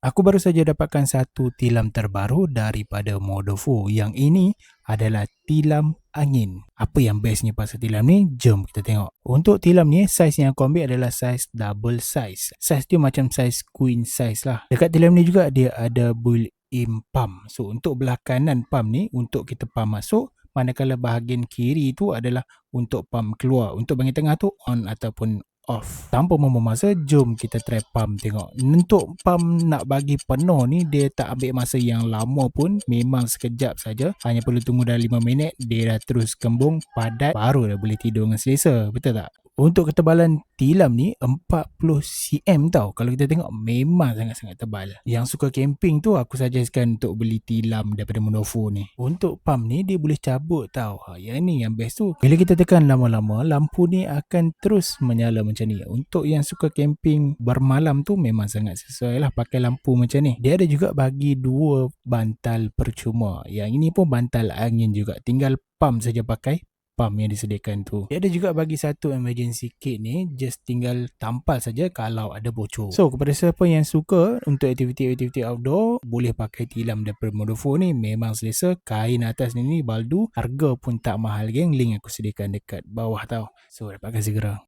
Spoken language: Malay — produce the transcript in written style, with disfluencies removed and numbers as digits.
Aku baru saja dapatkan satu tilam terbaru daripada Modofo. Yang ini adalah tilam angin. Apa yang bestnya pasal tilam ni? Jom kita tengok. Untuk tilam ni, saiz yang aku ambil adalah saiz double size. Saiz dia macam saiz queen size lah. Dekat tilam ni juga dia ada built-in pump. So untuk belah kanan pump ni untuk kita pump masuk, manakala bahagian kiri tu adalah untuk pump keluar. Untuk bahagian tengah tu on ataupun off. Tanpa membuang masa, jom kita try pump tengok. Untuk pump nak bagi penuh ni, dia tak ambil masa yang lama pun. Memang sekejap saja. Hanya perlu tunggu dah 5 minit, dia dah terus kembung, padat, baru dah boleh tidur dengan selesa. Betul tak? Untuk ketebalan tilam ni 40 cm tau. Kalau kita tengok memang sangat-sangat tebal. Yang suka camping tu aku suggestkan untuk beli tilam daripada Modofo ni. Untuk pump ni dia boleh cabut tau. Yang ni yang best tu. Bila kita tekan lama-lama, lampu ni akan terus menyala macam ni. Untuk yang suka camping bermalam tu memang sangat sesuai lah pakai lampu macam ni. Dia ada juga bagi 2 bantal percuma. Yang ini pun bantal angin juga. Tinggal pump saja pakai pump yang disediakan tu. Dia ada juga bagi satu emergency kit ni, just tinggal tampal saja kalau ada bocor. So kepada siapa yang suka untuk aktiviti-aktiviti outdoor, boleh pakai tilam daripada Modofo ni, memang selesa. Kain atas ni baldu, harga pun tak mahal geng. Link aku sediakan dekat bawah tau. So dapatkan segera.